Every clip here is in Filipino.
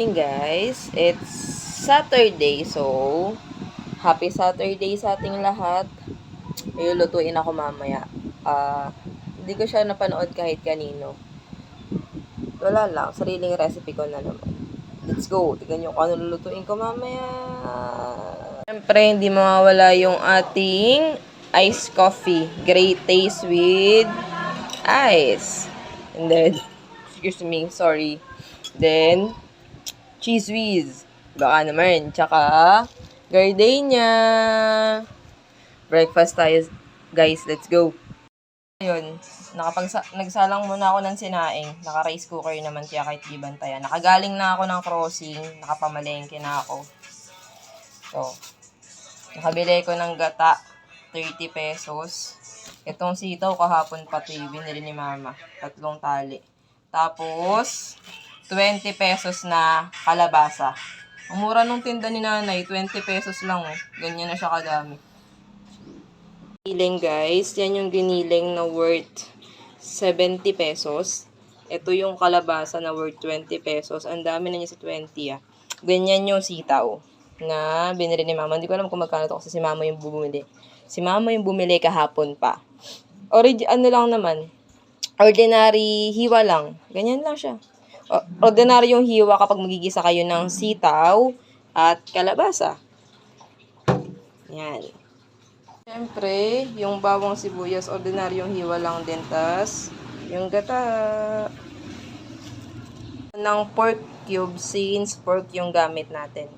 Morning guys, it's Saturday, so happy Saturday sa ating lahat. Lulutuin ako mamaya. Hindi ko siya napanood kahit kanino. Wala lang, sariling recipe ko na naman. Let's go, tignan nyo kung ano lulutuin ko mamaya. Siyempre, hindi mawawala yung ating iced coffee. Great taste with ice. And then, excuse me, sorry. Then, cheese whiz. Baka naman. Tsaka, gardenia. Breakfast tayo, guys. Let's go. Ayun, nagsalang muna ako ng sinaing. Naka-rice cooker naman kaya kahit di bantayan. Nakagaling na ako ng crossing. Nakapamalengke na ako. So, nakabili ko ng gata. 30 pesos. Itong sitaw kahapon pati. Binili ni mama. 3 tali. Tapos, 20 pesos na kalabasa. Ang mura nung tinda ni nanay, 20 pesos lang eh. Ganyan na siya kadami. Giniling guys, yan yung giniling na worth 70 pesos. Ito yung kalabasa na worth 20 pesos. Ang dami na niya sa 20 ah. Ganyan yung sitaw na binili ni mama. Hindi ko alam kung magkano ito kasi si mama yung bumili. Si mama yung bumili kahapon pa. Ano lang naman, ordinary hiwa lang. Ganyan lang siya. Ordinaryong hiwa kapag magigisa kayo ng sitaw at kalabasa. Yan. Siyempre, yung bawang sibuyas, ordinaryong hiwa lang din. Tas, yung gata ng pork cube since pork yung gamit natin.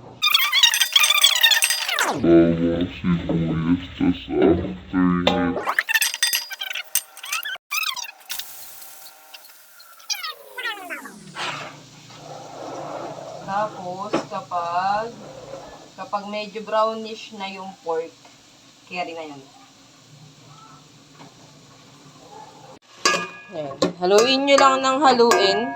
Bawang sibuyas, tas after nito. Tapos, kapag medyo brownish na yung pork, carry na yun. Ayan. Haluin nyo lang ng haluin.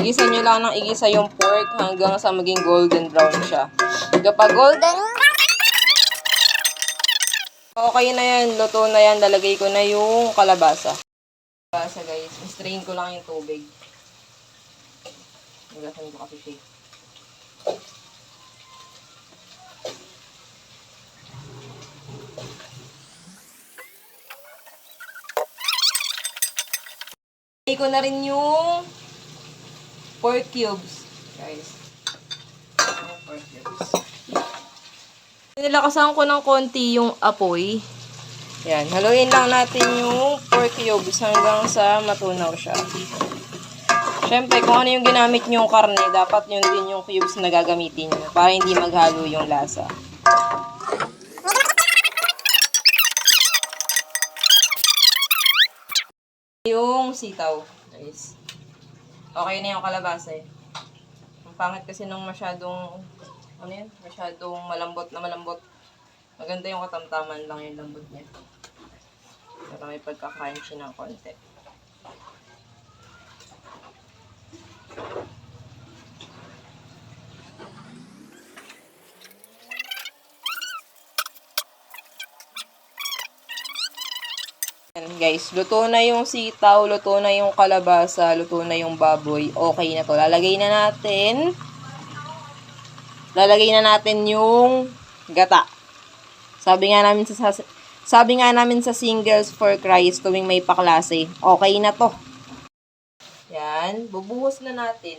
Igisa nyo lang ng igisa yung pork hanggang sa maging golden brown siya. Kapag golden, okay na yan, luto na yan, lalagay ko na yung kalabasa. Kalabasa guys, strain ko lang yung tubig. Nagasan ko kasi siya. Ilagay ko na rin yung pork cubes, guys. Pork cubes. Nilakasan ko ng konti yung apoy. Yan, haluin lang natin yung pork cubes hanggang sa matunaw siya. Siyempre, kung ano yung ginamit nyong karne, dapat yun din yung cubes na gagamitin nyo para hindi maghalo yung lasa. Yung sitaw, guys. Okay na yung kalabasa eh. Ang pangit kasi nung masyadong, masyadong malambot na malambot. Maganda yung katamtaman lang yung lambot niya. Para may pagka-crunchy ng konti. Guys, luto na yung sitaw, luto na yung kalabasa, luto na yung baboy. Okay na to. Lalagay na natin yung gata. Sabi nga namin sa Singles for Christ tuwing may paklase. Okay na to. Yan, bubuhos na natin.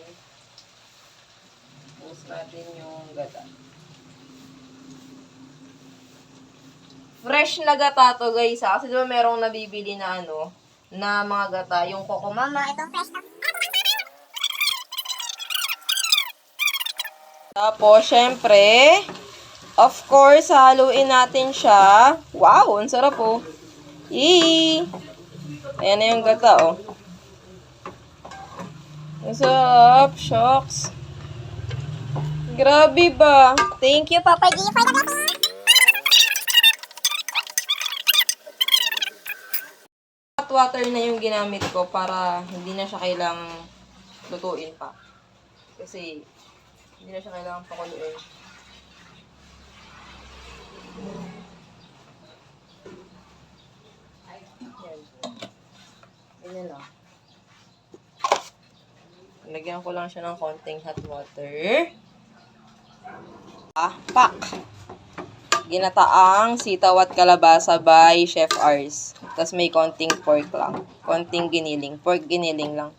Buhos natin yung gata. Fresh na gata to guys ha. Kasi diba merong nabibili na na mga gata. Yung Coco Mama, itong fresh na. Tapos, syempre, of course, haluin natin siya. Wow, ang sarap oh. Yee! Ayan na yung gata oh. Ang sarap, shocks. Grabe ba? Thank you, Papa G, for the blessing. Hot water na yung ginamit ko para hindi na siya kailangang lutuin pa. Kasi hindi na siya kailangang pakuluin. Yan. Ganyan lang. Lagyan ko lang siya ng konting hot water. Pak! Ginataang sitaw at kalabasa by Chef Ars. Tapos may konting pork lang. Konting giniling. Pork giniling lang.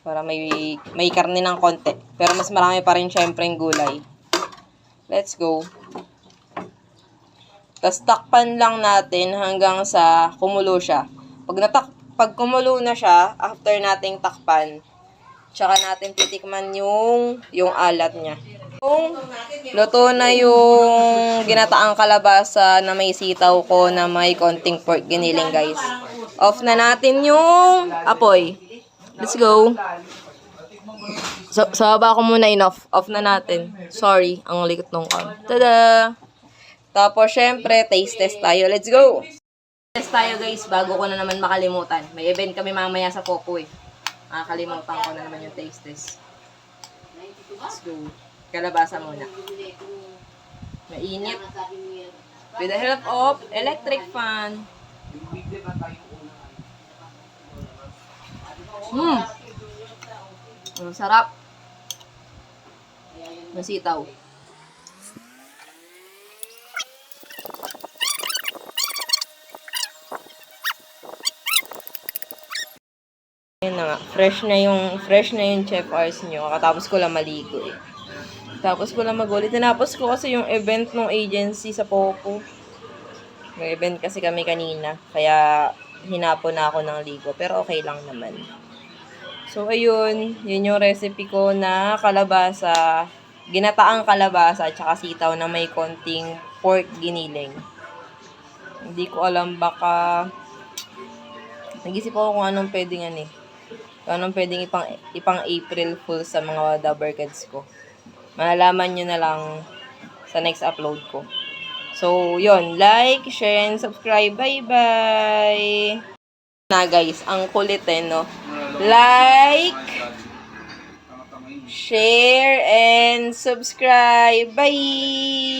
Para may karne ng konti. Pero mas marami pa rin syempre yung gulay. Let's go. Tapos takpan lang natin hanggang sa kumulo siya. Pag kumulo na siya, after nating takpan, tsaka natin titikman yung alat niya. Kung luto na yung ginataang kalabasa na may sitaw ko na may konting pork giniling, guys. Off na natin yung apoy. Let's go. So baba ko muna enough. Off na natin. Sorry, ang likot nung cam. Tada! Tapos, syempre, taste test tayo. Let's go! Test tayo, guys, bago ko na naman makalimutan. May event kami mamaya sa Popo, eh. Makakalimutan ko na naman yung taste test. Let's go. Kalabasa muna. Mainit. With the help of electric fan. Ang sarap. Masitaw. Ayun na nga. Fresh na yung Chef Ars nyo. Kakatapos ko lang maligo, eh. Tapos ko lang mag-ulit. Tinapos ko kasi yung event ng agency sa Popo. May event kasi kami kanina. Kaya hinapon na ako ng ligo. Pero okay lang naman. So, ayun. Yun yung recipe ko na kalabasa. Ginataang kalabasa at saka sitaw na may konting pork giniling. Hindi ko alam, baka nag-isip ako kung anong pwedeng kung anong pwedeng ipang April Fool sa mga Dabber Kids ko. Malalaman nyo na lang sa next upload ko. So, yun. Like, share, and subscribe. Bye-bye! Na guys, ang kulit no? Like, share, and subscribe. Bye!